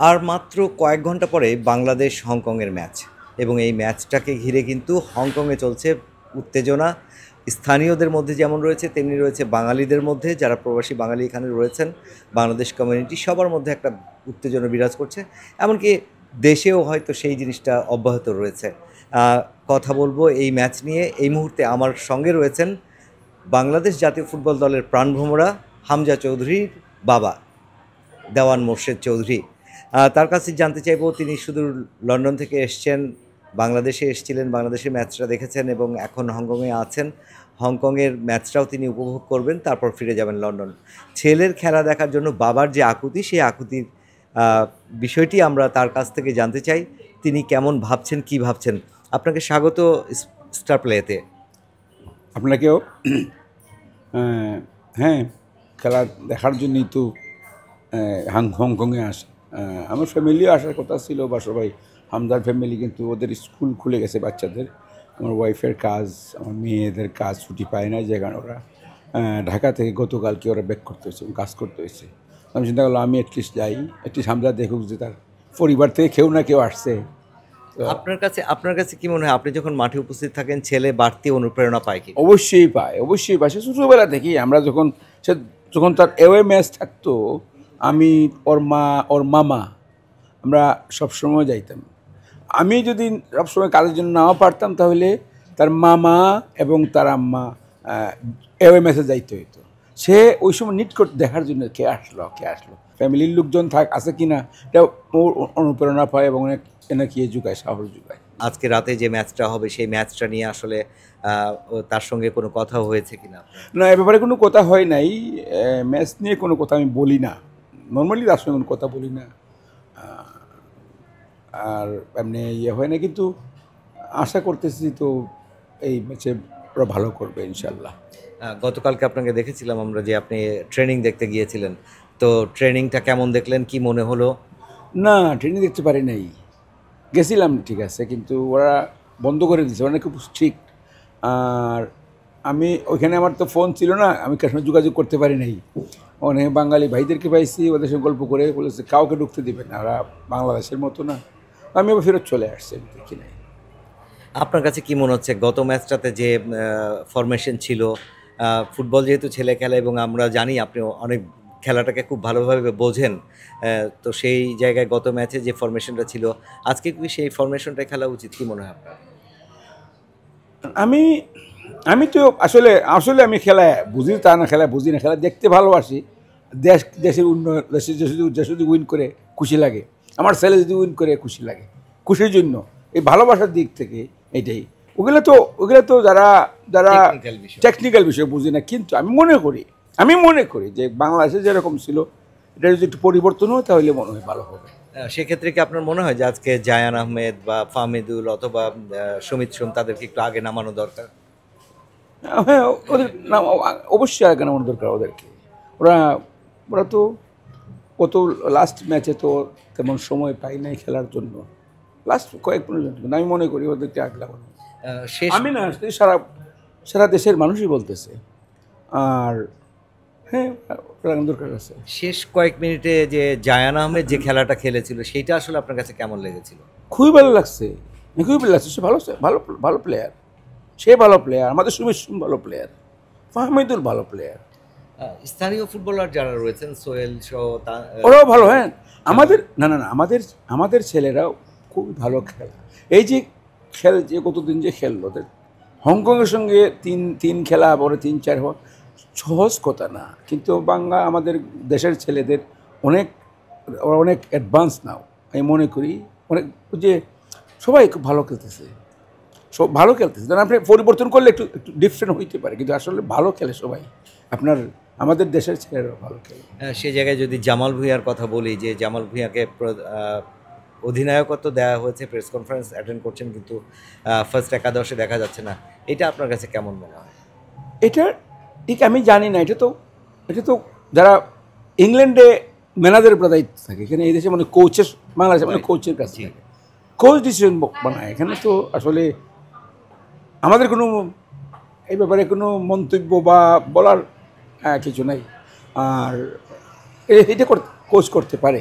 আর মাত্র কয়েক ঘন্টা পরে বাংলাদেশ হংকংয়ের ম্যাচ এবং এই ম্যাচটাকে ঘিরে কিন্তু হংকংয়ে চলছে উত্তেজনা। স্থানীয়দের মধ্যে যেমন রয়েছে তেমনি রয়েছে বাঙালিদের মধ্যে, যারা প্রবাসী বাঙালি এখানে রয়েছেন, বাংলাদেশ কমিউনিটি সবার মধ্যে একটা উত্তেজনা বিরাজ করছে। এমনকি দেশেও হয়তো সেই জিনিসটা অব্যাহত রয়েছে। কথা বলবো এই ম্যাচ নিয়ে। এই মুহূর্তে আমার সঙ্গে রয়েছেন বাংলাদেশ জাতীয় ফুটবল দলের প্রাণভোমরা হামজা চৌধুরীর বাবা দেওয়ান মোর্শেদ চৌধুরী। তার কাছে জানতে চাইবো, তিনি শুধু লন্ডন থেকে এসছেন, বাংলাদেশে এসেছিলেন, বাংলাদেশের ম্যাচটা দেখেছেন এবং এখন হংকংয়ে আছেন। হংকংয়ের ম্যাচটাও তিনি উপভোগ করবেন, তারপর ফিরে যাবেন লন্ডন। ছেলের খেলা দেখার জন্য বাবার যে আকুতি, সেই আকুতির বিষয়টি আমরা তার কাছ থেকে জানতে চাই। তিনি কেমন ভাবছেন, কি ভাবছেন। আপনাকে স্বাগত স্টার প্লেতে। আপনাকেও। হ্যাঁ, খেলা দেখার জন্যই তো হংকংয়ে আসে। আমার ফ্যামিলিও আসার কথা ছিল, বা সবাই হামদার ফ্যামিলি, কিন্তু ওদের স্কুল খুলে গেছে বাচ্চাদের। আমার ওয়াইফের কাজ, আমার মেয়েদের কাজ ছুটি পায় না, যে কারণে ওরা ঢাকা থেকে গতকালকে ওরা ব্যাক করতে হয়েছে, কাজ করতে হয়েছে। আমি চিন্তা করলাম আমি অ্যাটলিস্ট যাই, অ্যাটলিস্ট হামদা দেখুক যে তার পরিবার থেকে কেউ না কেউ আসছে। আপনার কাছে কি মনে হয়, আপনি যখন মাঠে উপস্থিত থাকেন ছেলে বাড়তি অনুপ্রেরণা পায় কি? অবশ্যই পায়, অবশ্যই পায়। সে ছোটোবেলা থেকেই আমরা যখন তার অ্যাওয়ে ম্যাচ থাকতো, আমি ওর মা ওর মামা আমরা সবসময় যাইতাম। আমি যদি সবসময় কাজের জন্য নাও পারতাম, তাহলে তার মামা এবং তার আম্মা অ্যাওয়ে ম্যাচে যাইতে হইতো। সে ওই সময় নিট করতে দেখার জন্য কে আসলো ফ্যামিলির লোকজন আছে কি না, এটা অনুপ্রেরণা পায় এবং অনেক এনাকে যোগায়, সাহস যোগায়। আজকে রাতে যে ম্যাচটা হবে সেই ম্যাচটা নিয়ে আসলে তার সঙ্গে কোনো কথা হয়েছে কিনা? না, এ ব্যাপারে কোনো কথা হয় নাই। ম্যাচ নিয়ে কোনো কথা আমি বলি না, নর্মালি তার সঙ্গে কোনো কথা বলি না। আর এমনি হয় না, কিন্তু আশা করতেছি তো এই ম্যাচে ওরা ভালো করবে ইনশাল্লাহ। গতকালকে আপনাকে দেখেছিলাম আমরা, যে আপনি ট্রেনিং দেখতে গিয়েছিলেন, তো ট্রেনিংটা কেমন দেখলেন, কি মনে হলো? না, ট্রেনিং দেখতে পারি নাই, গেছিলাম ঠিক আছে, কিন্তু ওরা বন্ধ করে দিয়েছে, ওরা খুব স্ট্রিক্ট। আর আমি ওইখানে, আমার তো ফোন ছিল না, আমি কার সঙ্গে যোগাযোগ করতে পারি নাই। অনেক বাঙালি ভাইদেরকে পাইছি, ওদের সঙ্গে গল্প করে বলেছে কাউকে ঢুকতে দেবে না, ওরা বাংলাদেশের মতো না। আমি আবার ফেরত চলে আসছি, দেখি নাই। আপনার কাছে কি মনে হচ্ছে গত ম্যাচটাতে যে ফরমেশন ছিল, ফুটবল যেহেতু ছেলে খেলা এবং আমরা জানি আপনি অনেক খেলাটাকে খুব ভালোভাবে বোঝেন, তো সেই জায়গায় গত ম্যাচে যে ফরমেশনটা ছিল, আজকে কি সেই ফরমেশনটা খেলা উচিত, কি মনে হয় আপনার? আমি তো আসলে আমি খেলা বুঝি তা না, খেলা বুঝি না, খেলা দেখতে ভালোবাসি। দেশের উন্নয়ন, দেশ যদি উইন করে খুশি লাগে, আমার ছেলে যদি উইন করে খুশি লাগে, খুশির জন্য, এই ভালোবাসার দিক থেকে এইটাই। ওগুলো তো যারা টেকনিক্যাল বিষয় বুঝি না, কিন্তু আমি মনে করি যে বাংলাদেশে যেরকম ছিল, এটা যদি একটু পরিবর্তন হয় তাহলে মনে হয় ভালো হবে। সেক্ষেত্রে কি আপনার মনে হয় যে আজকে জায়ান আহমেদ বা ফাহমিদুল অথবা সমিত সোম তাদেরকে একটু আগে নামানো দরকার? হ্যাঁ, ওদের অবশ্যই আগে নামানো দরকার ওদেরকে। ওরা তো কত লাস্ট ম্যাচে তো তেমন সময় পাই নাই খেলার জন্য, লাস্ট কয়েক মিনিট। আমি মনে করি ওদেরকে আগে লাগানো। আমি না, সারা দেশের মানুষই বলতেছে। আর হ্যাঁ, দরকার আছে। শেষ কয়েক মিনিটে যে জায়ান আহমেদ যে খেলাটা খেলেছিল, সেইটা আসলে আপনার কাছে কেমন লেগেছিল? খুবই ভালো লাগছে। সে ভালো ভালো প্লেয়ার, আমাদের সুমিত ভালো প্লেয়ার, ফাহমিদুল ভালো প্লেয়ার। স্থানীয় ফুটবলার যারা রয়েছেন সোহেল সহ, ওরাও ভালো। হ্যাঁ, আমাদের ছেলেরাও খুবই ভালো খেলা। এই যে যে কতদিন যে খেললো, ওদের হংকংয়ের সঙ্গে তিন খেলা, পরে 3-4 হওয়া সহজ কথা না, কিন্তু আমাদের দেশের ছেলেদের অনেক অ্যাডভান্স নাও। আমি মনে করি অনেক, যে সবাই খুব ভালো খেলতেছে, আপনি পরিবর্তন করলে একটু ডিফারেন্ট হইতে পারে, কিন্তু আসলে ভালো খেলে সবাই। আমাদের দেশের ছেলেরা ভালো খেলে। সেই জায়গায় যদি জামাল ভুঁইয়ার কথা বলি, যে জামাল ভুঁইয়াকে অধিনায়কত্ব দেওয়া হয়েছে, প্রেস কনফারেন্স অ্যাটেন্ড করছেন, কিন্তু ফার্স্ট একাদশে দেখা যাচ্ছে না, এটা আপনার কাছে কেমন মনে হয়? এটা ঠিক আমি জানি না, এটা তো যারা ইংল্যান্ডে ম্যানেজারের উপর দায়িত্ব থাকে, এখানে এই দেশে মানে কোচের, বাংলাদেশে মানে কোচের কাছে কোচ ডিসিশন বানায়। এখানে তো আসলে আমাদের কোনো এই ব্যাপারে কোনো মন্তব্য বা বলার কিছু নাই। আর এটা কোচ করতে পারে,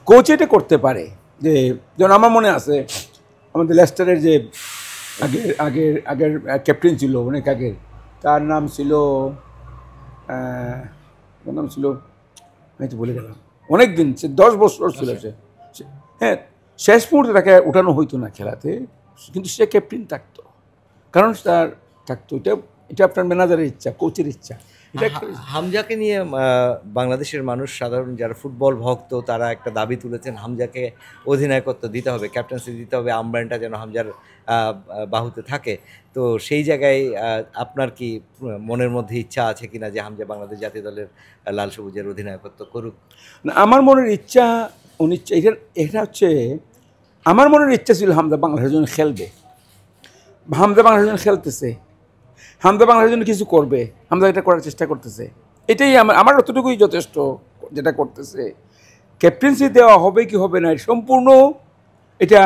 কোচ এটা করতে পারে, যে যেমন আমার মনে আছে আমাদের লেস্টারের যে আগের আগের আগের ক্যাপ্টেন ছিল অনেক আগের, তার নাম ছিল আমি তো বলে গেলাম, অনেক দিন, সে 10 বছর ছিল হ্যাঁ, শেষ মুহূর্তে তাকে উঠানো হইতো না খেলাতে, কিন্তু সে ক্যাপ্টেন থাকতো, কারণ তার থাকতো। এটা এটা আপনার ম্যানেজারের ইচ্ছা, কোচের ইচ্ছা। এটা হামজাকে নিয়ে বাংলাদেশের মানুষ, সাধারণ যারা ফুটবল ভক্ত, তারা একটা দাবি তুলেছেন হামজাকে অধিনায়কত্ব দিতে হবে, ক্যাপ্টেন্সি দিতে হবে, আমব্রেনটা যেন হামজার বাহুতে থাকে। তো সেই জায়গায় আপনার কি মনের মধ্যে ইচ্ছা আছে কিনা যে হামজা বাংলাদেশ জাতীয় দলের লাল সবুজের অধিনায়কত্ব করুক? না, আমার মনের ইচ্ছা, অনিচ্ছা, এটা হচ্ছে আমার মনের ইচ্ছা ছিল হামজা বাংলাদেশের জন্য খেলবে, হামজা বাংলাদেশের জন্য খেলতেছে, হামজা বাংলাদেশের জন্য কিছু করবে, হামজা এটা করার চেষ্টা করতেছে। এটাই আমার অতটুকুই যথেষ্ট যেটা করতেছে। ক্যাপ্টেন্সি দেওয়া হবে কি হবে না সম্পূর্ণ এটা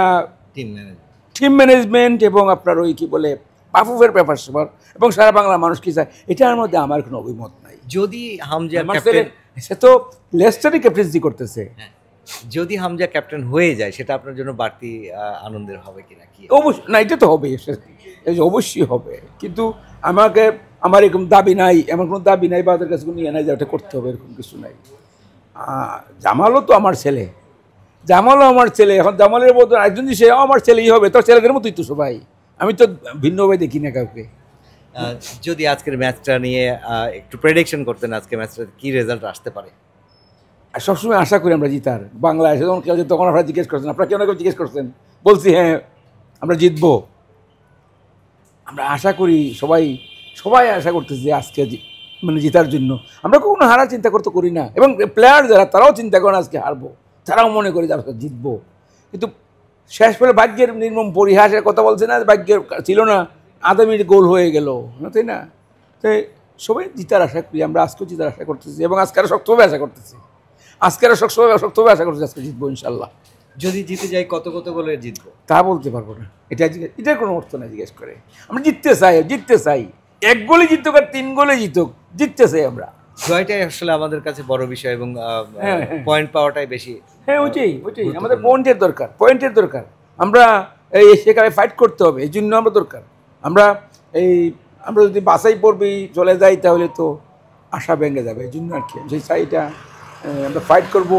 টিম ম্যানেজমেন্ট এবং আপনার ওই কি বলে বাফুফের ব্যাপার স্যাপার এবং সারা বাংলার মানুষ কি চায়, এটার মধ্যে আমার কোনো অভিমত নাই। যদি হামজা ক্যাপ্টেন, সে তো লেস্টারই ক্যাপ্টেন্সি করতেছে, যদি হামজা ক্যাপ্টেন হয়ে যায় সেটা আপনার জন্য বাড়তি আনন্দের হবে কিনা? কি অবশ্যই না, এটা তো হবে, অবশ্যই হবে, কিন্তু আমার এরকম দাবি নাই, এমন কোনো দাবি নাই বা ওদের কাছে কোনো ইয়ে নাই যে ওটা করতে হবে, এরকম কিছু নাই। জামালও তো আমার ছেলে, জামালও আমার ছেলে, এখন জামালের মতো একজন যে সেও আমার ছেলেই হবে, তোর ছেলেদের মতোই তো সবাই, আমি তো ভিন্নভাবে দেখি না কাউকে। যদি আজকের ম্যাচটা নিয়ে একটু প্রেডিকশন করতেন, আজকে ম্যাচটা কি রেজাল্ট আসতে পারে? আর সবসময় আশা করি আমরা জিতার, বাংলাদেশে যখন কেউ তখন আপনারা জিজ্ঞেস করছেন, আপনারা কেউ না কেউ জিজ্ঞেস করছেন, বলছি হ্যাঁ আমরা জিতবো। আমরা আশা করি, সবাই আশা করতেছি যে আজকে মানে জেতার জন্য। আমরা কখনো হারার চিন্তা করতে করি না, এবং প্লেয়ার যারা তারাও চিন্তা করেন আজকে হারবো, তারাও মনে করে যে আজকে জিতবো, কিন্তু শেষ পরে ভাগ্যের নির্মম পরিহাসের কথা বলছে না, ভাগ্যের ছিল না, আধা মিনিট গোল হয়ে গেল, তাই না? তাই সবাই জিতার আশা করি, আমরা আজকেও জিতার আশা করতেছি, এবং আজকে আরও শক্তভাবে আশা করতেছি, আজকে আরও শক্তভাবে আশা করতেছি আজকে জিতবো ইনশাল্লাহ। যদি জিতে যাই কত গোলে জিতবো তা বলতে পারবো না, এটার কোনো অর্থ নাই জিজ্ঞেস করে। আমরা জিততে চাই, 1 গোলে জিতুক আর 3 গোলে জিতুক, জিততে চাই আমরা। জয়টাই আসলে আমাদের কাছে বড় বিষয়, এবং পয়েন্ট পাওয়াটাই বেশি। হ্যাঁ, ওইটাই আমাদের পয়েন্টের দরকার। আমরা সেখানে ফাইট করতে হবে, এই জন্য আমরা দরকার। আমরা যদি বাসাই পড়বি চলে যাই তাহলে তো আশা ভেঙে যাবে, এই জন্য আর কি সেই সাইটা আমরা ফাইট করব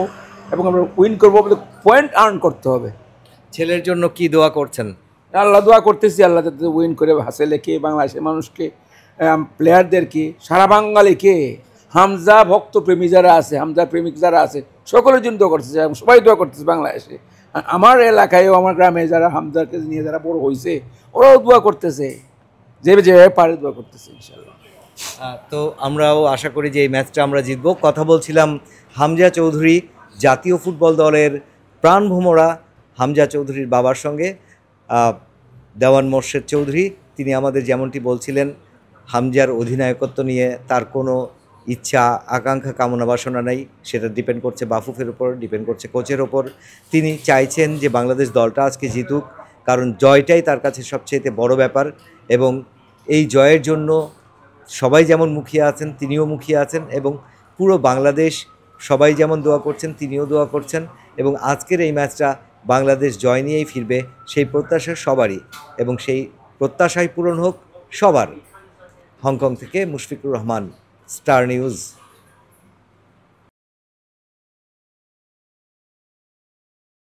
এবং আমরা উইন করবো, পয়েন্ট আর্ন করতে হবে। ছেলের জন্য কি দোয়া করছেন? আল্লাহ দোয়া করতেছি, আল্লাহ যাতে উইন করে হাসেলেকে, বাংলাদেশের মানুষকে, প্লেয়ারদেরকে, সারা বাঙালিকে, হামজা ভক্ত প্রেমী যারা আছে, হামজা প্রেমিক যারা আছে, সকলের জন্য দোয়া করতেছে, সবাই দোয়া করতেছে বাংলাদেশে। আমার এলাকায়ও, আমার গ্রামে যারা হামজাকে নিয়ে যারা বড় হয়েছে, ওরাও দোয়া করতেছে, যেভাবে পারে দোয়া করতেছে ইনশাল্লাহ। তো আমরাও আশা করি যে এই ম্যাচটা আমরা জিতবো। কথা বলছিলাম হামজা চৌধুরী, জাতীয় ফুটবল দলের প্রাণভোমরা হামজা চৌধুরীর বাবার সঙ্গে, দেওয়ান মোর্শেদ চৌধুরী। তিনি আমাদের যেমনটি বলছিলেন, হামজার অধিনায়কত্ব নিয়ে তার কোনো ইচ্ছা, আকাঙ্ক্ষা, কামনা বাসনা নেই, সেটা ডিপেন্ড করছে বাফুফের ওপর, ডিপেন্ড করছে কোচের ওপর। তিনি চাইছেন যে বাংলাদেশ দলটা আজকে জিতুক, কারণ জয়টাই তার কাছে সবচেয়ে বড় ব্যাপার, এবং এই জয়ের জন্য সবাই যেমন মুখিয়ে আছেন, তিনিও মুখিয়ে আছেন, এবং পুরো বাংলাদেশ সবাই যেমন দোয়া করছেন, তিনিও দোয়া করছেন, এবং আজকের এই ম্যাচটা বাংলাদেশ জয় নিয়েই ফিরবে, সেই প্রত্যাশা সবারই, এবং সেই প্রত্যাশাই পূরণ হোক সবার। হংকং থেকে মুশফিকুর রহমান, স্টার নিউজ।